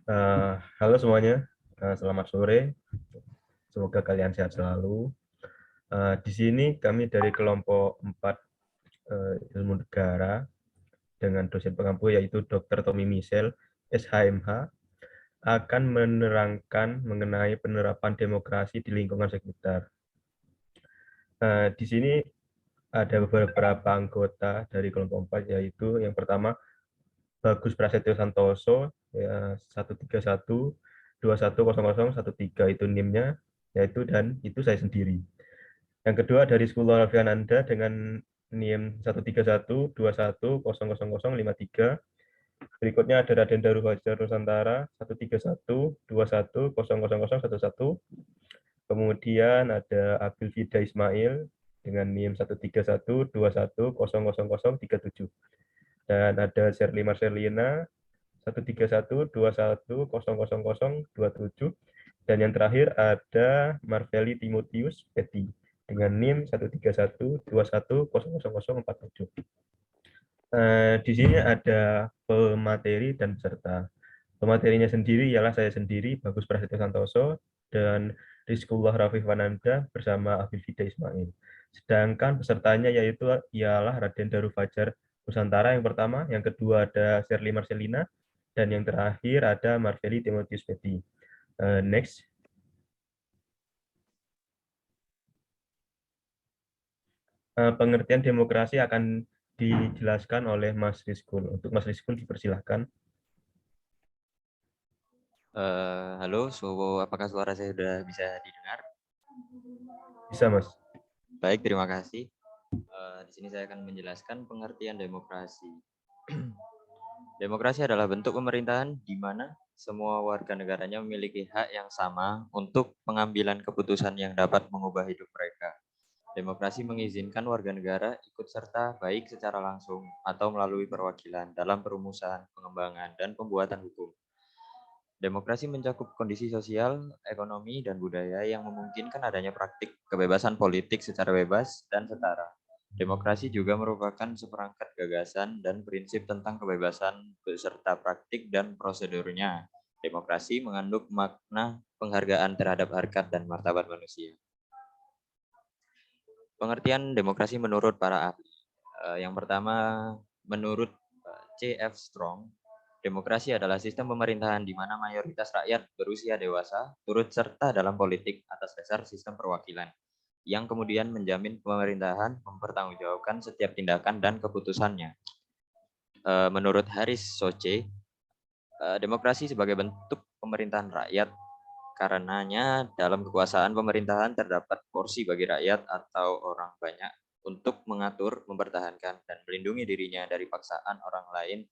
Halo semuanya, selamat sore. Semoga kalian sehat selalu. Di sini kami dari kelompok 4 Ilmu Negara dengan dosen pengampu yaitu Dr. Tommy Michel, SHMH, akan menerangkan mengenai penerapan demokrasi di lingkungan sekitar. Di sini ada beberapa anggota dari kelompok 4, yaitu yang pertama Bagus Prasetyo Santoso, ya, 131 210013 itu NIM-nya, yaitu, dan itu saya sendiri. Yang kedua dari Sekolah Alfiananda dengan NIM 13121000053. Berikutnya ada Raden Daru Fajar Nusantara 13121000011. Kemudian ada Abil Fida Ismail dengan NIM 13121000037. Dan ada Sherly Marcelina 13121000027. Dan yang terakhir ada Marveli Timotius Betty dengan NIM 13121000047. Di sini ada pemateri dan peserta. Pematerinya sendiri ialah saya sendiri, Bagus Prasetyo Santoso, dan Rizkullah Rafif Wananda bersama Abil Fida Ismail. Sedangkan pesertanya yaitu ialah Raden Daru Fajar Nusantara yang pertama, yang kedua ada Sherly Marcelina, dan yang terakhir ada Marveli Timotius Betty. Next. Pengertian demokrasi akan dijelaskan oleh Mas Rizkul. Untuk Mas Rizkul dipersilahkan. Halo, apakah suara saya sudah bisa didengar? Bisa, Mas. Baik, terima kasih. Di sini saya akan menjelaskan pengertian demokrasi. Demokrasi adalah bentuk pemerintahan di mana semua warga negaranya memiliki hak yang sama untuk pengambilan keputusan yang dapat mengubah hidup mereka. Demokrasi mengizinkan warga negara ikut serta baik secara langsung atau melalui perwakilan dalam perumusan, pengembangan, dan pembuatan hukum. Demokrasi mencakup kondisi sosial, ekonomi, dan budaya yang memungkinkan adanya praktik kebebasan politik secara bebas dan setara. Demokrasi juga merupakan seperangkat gagasan dan prinsip tentang kebebasan beserta praktik dan prosedurnya. Demokrasi mengandung makna penghargaan terhadap harkat dan martabat manusia. Pengertian demokrasi menurut para ahli. Yang pertama, menurut C.F. Strong, demokrasi adalah sistem pemerintahan di mana mayoritas rakyat berusia dewasa turut serta dalam politik atas dasar sistem perwakilan, yang kemudian menjamin pemerintahan mempertanggungjawabkan setiap tindakan dan keputusannya. Menurut Harris Soce, demokrasi sebagai bentuk pemerintahan rakyat, karenanya dalam kekuasaan pemerintahan terdapat porsi bagi rakyat atau orang banyak untuk mengatur, mempertahankan, dan melindungi dirinya dari paksaan orang lain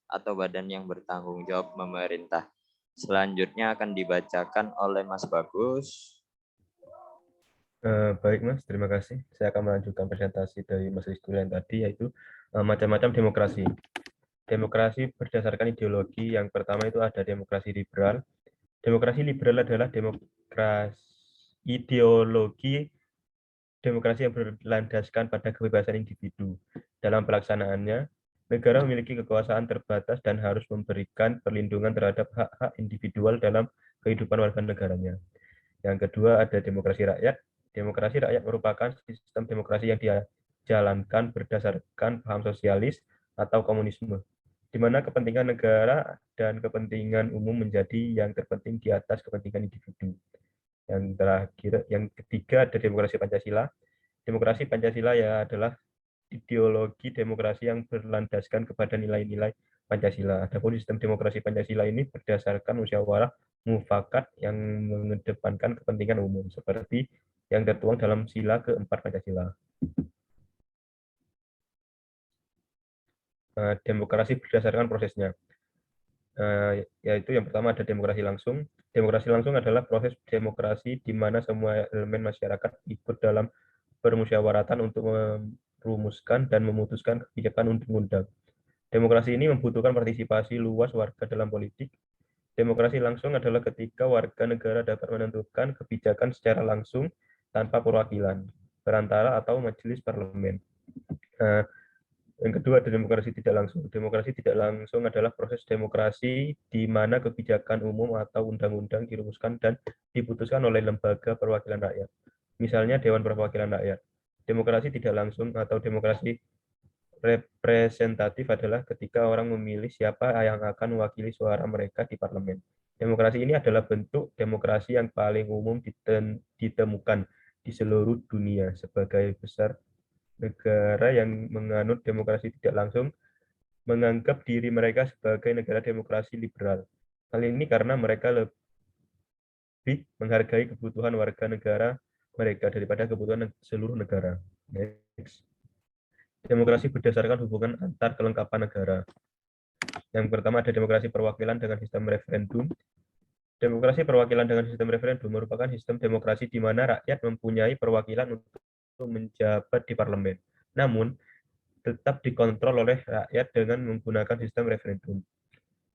atau badan yang bertanggung jawab memerintah. Selanjutnya akan dibacakan oleh Mas Bagus. Baik, Mas. Terima kasih. Saya akan melanjutkan presentasi dari Mas Rizkul yang tadi, yaitu macam-macam demokrasi. Demokrasi berdasarkan ideologi. Yang pertama itu ada demokrasi liberal. Demokrasi liberal adalah ideologi demokrasi yang berlandaskan pada kebebasan individu. Dalam pelaksanaannya, negara memiliki kekuasaan terbatas dan harus memberikan perlindungan terhadap hak-hak individual dalam kehidupan warga negaranya. Yang kedua ada demokrasi rakyat. Demokrasi rakyat merupakan sistem demokrasi yang dijalankan berdasarkan paham sosialis atau komunisme, di mana kepentingan negara dan kepentingan umum menjadi yang terpenting di atas kepentingan individu. Yang terakhir, yang ketiga ada demokrasi Pancasila. Demokrasi Pancasila ya adalah ideologi demokrasi yang berlandaskan kepada nilai-nilai Pancasila. Adapun sistem demokrasi Pancasila ini berdasarkan musyawarah mufakat yang mengedepankan kepentingan umum, seperti yang tertuang dalam sila keempat Pancasila. Demokrasi berdasarkan prosesnya, yaitu yang pertama ada demokrasi langsung. Demokrasi langsung adalah proses demokrasi di mana semua elemen masyarakat ikut dalam permusyawaratan untuk merumuskan dan memutuskan kebijakan undang-undang. Demokrasi ini membutuhkan partisipasi luas warga dalam politik. Demokrasi langsung adalah ketika warga negara dapat menentukan kebijakan secara langsung tanpa perwakilan perantara atau majelis parlemen. Yang kedua ada demokrasi tidak langsung. Demokrasi tidak langsung adalah proses demokrasi di mana kebijakan umum atau undang-undang dirumuskan dan diputuskan oleh lembaga perwakilan rakyat. Misalnya Dewan Perwakilan Rakyat. Demokrasi tidak langsung atau demokrasi representatif adalah ketika orang memilih siapa yang akan mewakili suara mereka di parlemen. Demokrasi ini adalah bentuk demokrasi yang paling umum ditemukan di seluruh dunia. Sebagai besar negara yang menganut demokrasi tidak langsung menganggap diri mereka sebagai negara demokrasi liberal. Hal ini karena mereka lebih menghargai kebutuhan warga negara mereka daripada kebutuhan seluruh negara. Next. Demokrasi berdasarkan hubungan antar kelengkapan negara. Yang pertama ada demokrasi perwakilan dengan sistem referendum. Demokrasi perwakilan dengan sistem referendum merupakan sistem demokrasi di mana rakyat mempunyai perwakilan untuk menjabat di parlemen. Namun, tetap dikontrol oleh rakyat dengan menggunakan sistem referendum.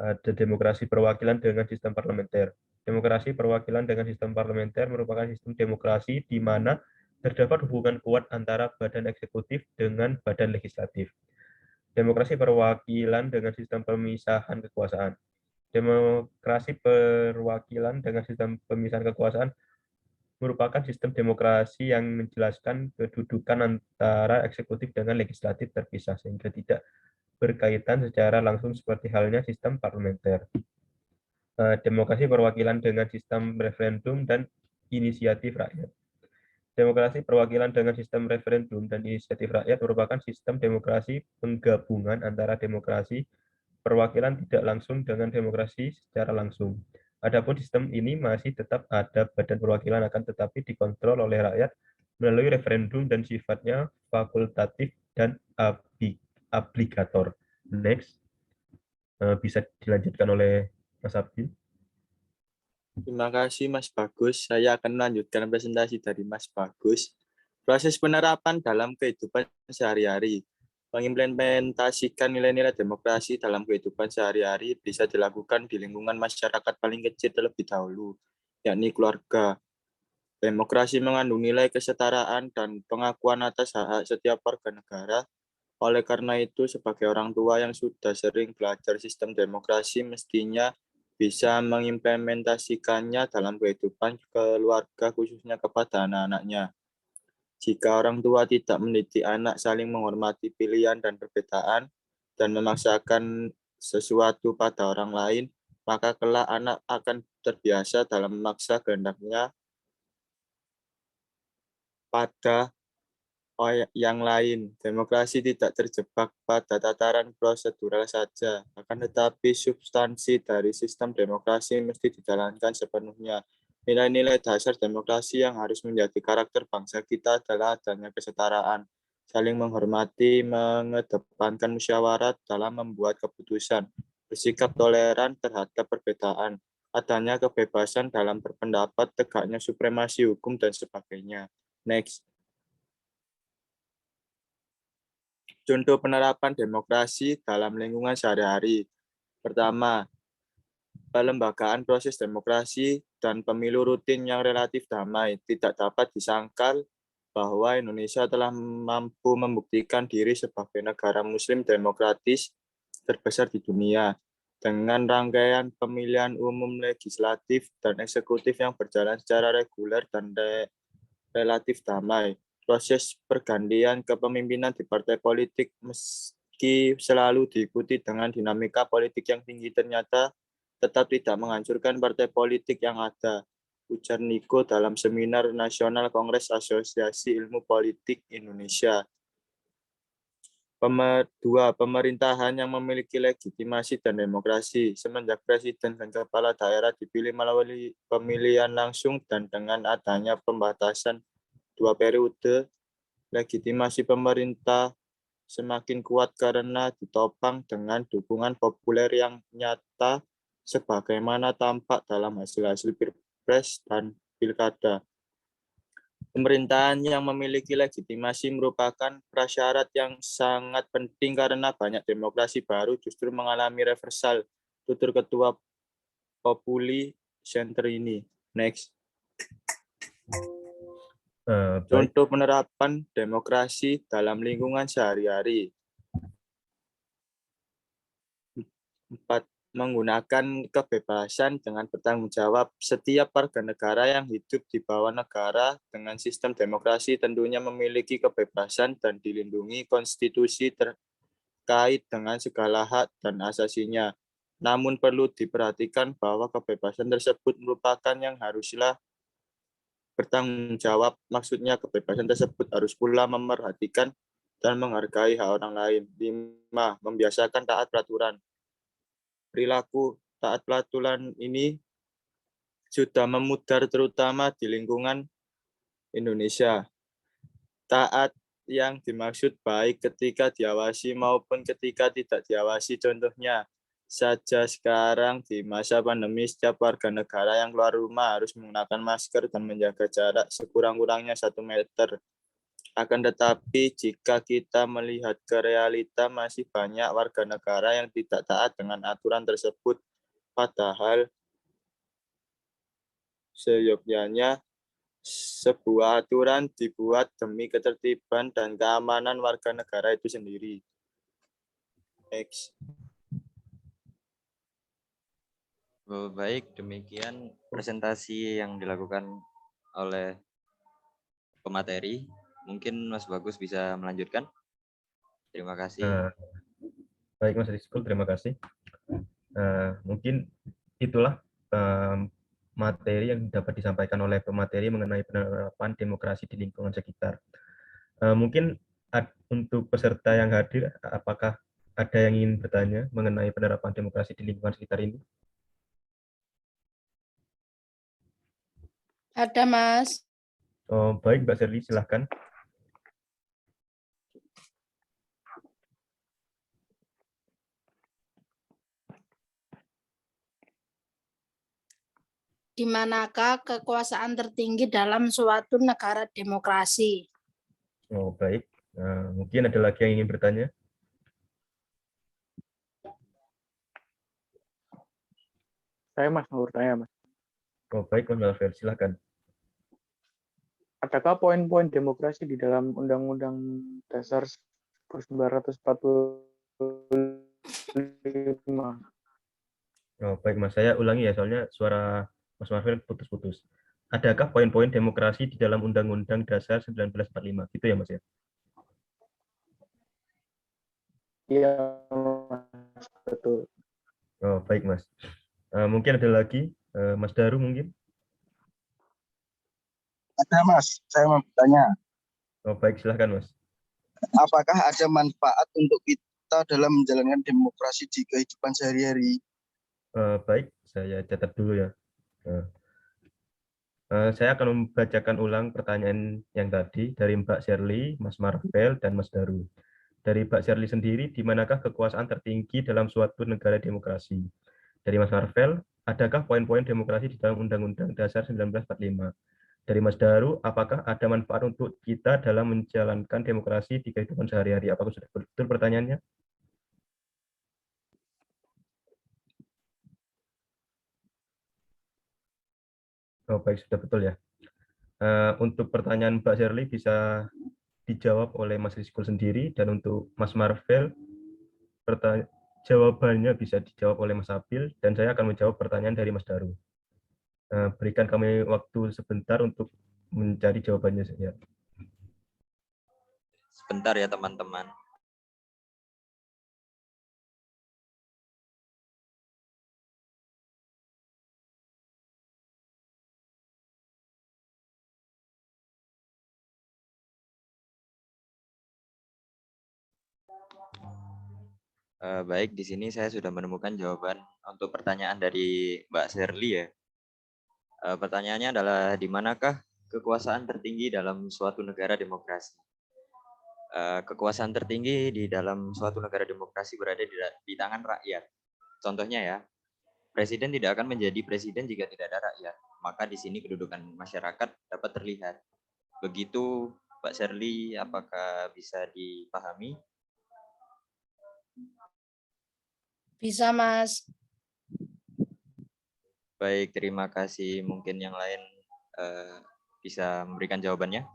Ada demokrasi perwakilan dengan sistem parlementer. Demokrasi perwakilan dengan sistem parlementer merupakan sistem demokrasi di mana terdapat hubungan kuat antara badan eksekutif dengan badan legislatif. Demokrasi perwakilan dengan sistem pemisahan kekuasaan. Demokrasi perwakilan dengan sistem pemisahan kekuasaan merupakan sistem demokrasi yang menjelaskan kedudukan antara eksekutif dengan legislatif terpisah sehingga tidak berkaitan secara langsung seperti halnya sistem parlementer. Demokrasi perwakilan dengan sistem referendum dan inisiatif rakyat. Demokrasi perwakilan dengan sistem referendum dan inisiatif rakyat merupakan sistem demokrasi penggabungan antara demokrasi perwakilan tidak langsung dengan demokrasi secara langsung. Adapun sistem ini masih tetap ada badan perwakilan akan tetapi dikontrol oleh rakyat melalui referendum dan sifatnya fakultatif dan obligator. Next, bisa dilanjutkan oleh Mas Abdi. Terima kasih Mas Bagus. Saya akan melanjutkan presentasi dari Mas Bagus. Proses penerapan dalam kehidupan sehari-hari. Mengimplementasikan nilai-nilai demokrasi dalam kehidupan sehari-hari bisa dilakukan di lingkungan masyarakat paling kecil terlebih dahulu, yakni keluarga. Demokrasi mengandung nilai kesetaraan dan pengakuan atas hak-hak setiap warga negara. Oleh karena itu, sebagai orang tua yang sudah sering belajar sistem demokrasi, mestinya bisa mengimplementasikannya dalam kehidupan keluarga, khususnya kepada anak-anaknya. Jika orang tua tidak mendidik anak saling menghormati pilihan dan perbedaan dan memaksakan sesuatu pada orang lain, maka kelak anak akan terbiasa dalam memaksa kehendaknya pada yang lain. Demokrasi tidak terjebak pada tataran prosedural saja, akan tetapi substansi dari sistem demokrasi mesti dijalankan sepenuhnya. Nilai-nilai dasar demokrasi yang harus menjadi karakter bangsa kita adalah adanya kesetaraan, saling menghormati, mengedepankan musyawarat dalam membuat keputusan, bersikap toleran terhadap perbedaan, adanya kebebasan dalam berpendapat, tegaknya supremasi hukum, dan sebagainya. Next. Contoh penerapan demokrasi dalam lingkungan sehari-hari. Pertama, pelembagaan proses demokrasi dan pemilu rutin yang relatif damai. Tidak dapat disangkal bahwa Indonesia telah mampu membuktikan diri sebagai negara muslim demokratis terbesar di dunia dengan rangkaian pemilihan umum legislatif dan eksekutif yang berjalan secara reguler dan relatif damai. Proses pergantian kepemimpinan di partai politik meski selalu diikuti dengan dinamika politik yang tinggi ternyata tetap tidak menghancurkan partai politik yang ada, ujar Niko dalam seminar nasional Kongres Asosiasi Ilmu Politik Indonesia. Dua, pemerintahan yang memiliki legitimasi dan demokrasi. Semenjak presiden dan kepala daerah dipilih melalui pemilihan langsung dan dengan adanya pembatasan 2 periode, legitimasi pemerintah semakin kuat karena ditopang dengan dukungan populer yang nyata sebagaimana tampak dalam hasil-hasil pilpres dan pilkada. Pemerintahan yang memiliki legitimasi merupakan prasyarat yang sangat penting karena banyak demokrasi baru justru mengalami reversal, tutur Ketua Populi Center ini. Next. Contoh penerapan demokrasi dalam lingkungan sehari-hari. 4. Menggunakan kebebasan dengan bertanggung jawab. Setiap warga negara yang hidup di bawah negara dengan sistem demokrasi tentunya memiliki kebebasan dan dilindungi konstitusi terkait dengan segala hak dan asasinya. Namun perlu diperhatikan bahwa kebebasan tersebut merupakan yang haruslah bertanggung jawab. Maksudnya kebebasan tersebut harus pula memerhatikan dan menghargai hak orang lain. 5. Membiasakan taat peraturan. Perilaku taat peraturan ini sudah memudar terutama di lingkungan Indonesia. Taat yang dimaksud baik ketika diawasi maupun ketika tidak diawasi. Contohnya saja sekarang di masa pandemi setiap warga negara yang keluar rumah harus menggunakan masker dan menjaga jarak sekurang-kurangnya 1 meter. Akan tetapi jika kita melihat ke realita masih banyak warga negara yang tidak taat dengan aturan tersebut. Padahal seyogyanya sebuah aturan dibuat demi ketertiban dan keamanan warga negara itu sendiri. Next. Baik, demikian presentasi yang dilakukan oleh pemateri. Mungkin Mas Bagus bisa melanjutkan. Terima kasih. Baik Mas Rizkul, terima kasih. Mungkin itulah materi yang dapat disampaikan oleh pemateri mengenai penerapan demokrasi di lingkungan sekitar. Mungkin untuk peserta yang hadir, apakah ada yang ingin bertanya mengenai penerapan demokrasi di lingkungan sekitar ini? Ada, Mas. Oh, baik, Mbak Sherly, silahkan. Di manakah kekuasaan tertinggi dalam suatu negara demokrasi? Oh, baik. Mungkin ada lagi yang ingin bertanya? Saya Mas mau bertanya Mas. Oh, baik, Mas Melver, silahkan. Adakah poin-poin demokrasi di dalam Undang-Undang Dasar 1945? Oh, baik, Mas. Saya ulangi ya, soalnya suara Mas Marvel putus-putus. Adakah poin-poin demokrasi di dalam Undang-Undang Dasar 1945? Gitu ya, Mas ya? Iya Mas, betul. Oh, baik, Mas. Mungkin ada lagi, Mas Daru mungkin? Ada Mas, saya mau bertanya, Oh, baik, silahkan Mas. apakah ada manfaat untuk kita dalam menjalankan demokrasi di kehidupan sehari-hari? Baik, saya catat dulu ya. Saya akan membacakan ulang pertanyaan yang tadi dari Mbak Sherly, Mas Marvel, dan Mas Daru. Dari Mbak Sherly sendiri, di manakah kekuasaan tertinggi dalam suatu negara demokrasi? Dari Mas Marvel, adakah poin-poin demokrasi di dalam Undang-Undang Dasar 1945? Dari Mas Daru, apakah ada manfaat untuk kita dalam menjalankan demokrasi di kehidupan sehari-hari? Apakah sudah betul pertanyaannya? Oh, baik, sudah betul ya. Untuk pertanyaan Mbak Sherly bisa dijawab oleh Mas Rizkul sendiri, dan untuk Mas Marvel, jawabannya bisa dijawab oleh Mas Abil, dan saya akan menjawab pertanyaan dari Mas Daru. Berikan kami waktu sebentar untuk mencari jawabannya saja. Sebentar ya teman-teman. Baik, di sini saya sudah menemukan jawaban untuk pertanyaan dari Mbak Sherly ya. Pertanyaannya adalah di manakah kekuasaan tertinggi dalam suatu negara demokrasi? Kekuasaan tertinggi di dalam suatu negara demokrasi berada di tangan rakyat. Contohnya ya, presiden tidak akan menjadi presiden jika tidak ada rakyat. Maka di sini kedudukan masyarakat dapat terlihat. Begitu Pak Sherly, apakah bisa dipahami? Bisa, Mas. Baik, terima kasih. Mungkin yang lain bisa memberikan jawabannya.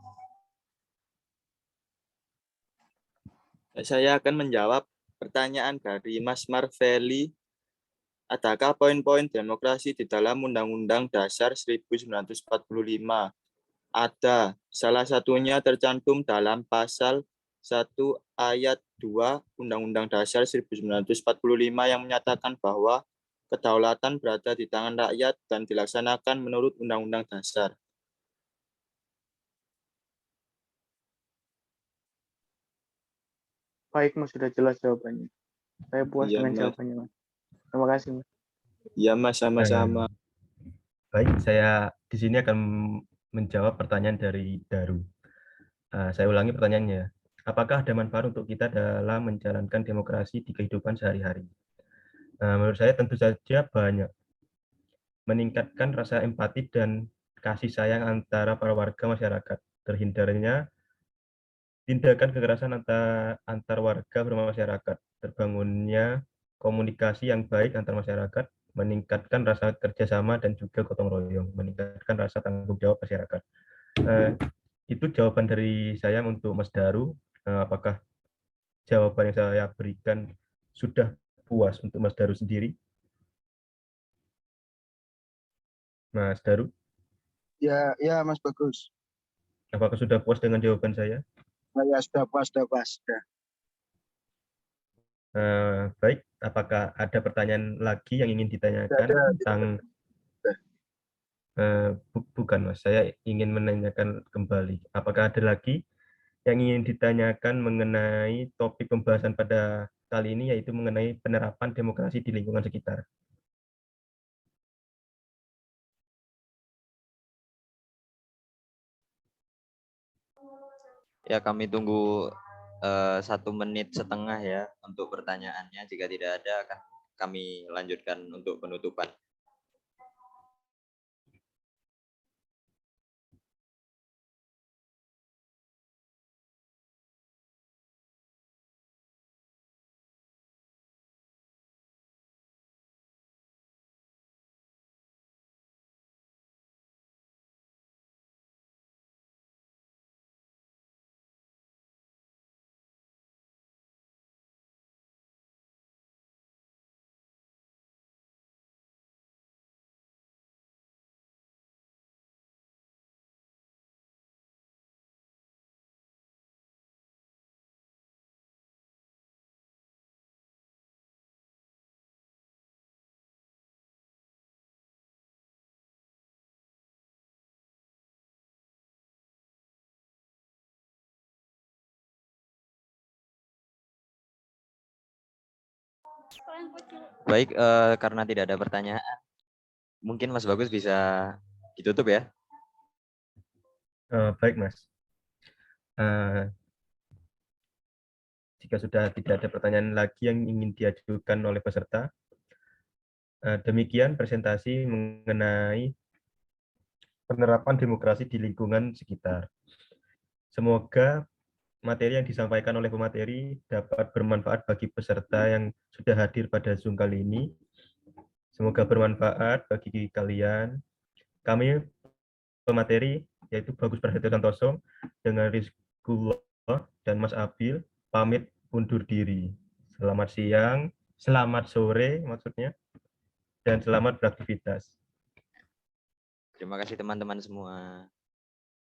Saya akan menjawab pertanyaan dari Mas Marveli Adakah poin-poin demokrasi di dalam Undang-Undang Dasar 1945? Ada. Salah satunya tercantum dalam pasal 1 ayat 2 Undang-Undang Dasar 1945 yang menyatakan bahwa kedaulatan berada di tangan rakyat dan dilaksanakan menurut Undang-Undang Dasar. Baik, Mas, sudah jelas jawabannya. Saya puas Iya, dengan Mas. jawabannya, Mas. Terima kasih, Mas. Iya, Mas, sama-sama. Baik, saya di sini akan menjawab pertanyaan dari Daru. Saya ulangi pertanyaannya. Apakah ada manfaat untuk kita dalam menjalankan demokrasi di kehidupan sehari-hari? Menurut saya tentu saja banyak. Meningkatkan rasa empati dan kasih sayang antara para warga masyarakat. Terhindarnya tindakan kekerasan antar warga bermasyarakat. Terbangunnya komunikasi yang baik antar masyarakat, meningkatkan rasa kerjasama dan juga gotong royong, meningkatkan rasa tanggung jawab masyarakat. Itu jawaban dari saya untuk Mas Daru. Apakah jawaban yang saya berikan sudah puas untuk Mas Daru sendiri? Mas Daru, Ya, ya Mas Bagus. apakah sudah puas dengan jawaban saya? Ya, sudah pas, sudah. Baik, apakah ada pertanyaan lagi yang ingin ditanyakan tentang bukan, Mas, saya ingin menanyakan kembali. Apakah ada lagi yang ingin ditanyakan mengenai topik pembahasan pada kali ini, yaitu mengenai penerapan demokrasi di lingkungan sekitar? Ya, kami tunggu 1 menit setengah ya untuk pertanyaannya. Jika tidak ada, akan kami lanjutkan untuk penutupan. Baik, karena tidak ada pertanyaan, mungkin Mas Bagus bisa ditutup ya. Baik, Mas. Jika sudah tidak ada pertanyaan lagi yang ingin diajukan oleh peserta, demikian presentasi mengenai penerapan demokrasi di lingkungan sekitar. Semoga materi yang disampaikan oleh pemateri dapat bermanfaat bagi peserta yang sudah hadir pada Zoom kali ini. Semoga bermanfaat bagi kalian. Kami pemateri, yaitu Bagus Prasetyo Santoso, dengan Rizkullah dan Mas Abil, pamit undur diri. Selamat siang, selamat sore maksudnya, dan selamat beraktivitas. Terima kasih teman-teman semua.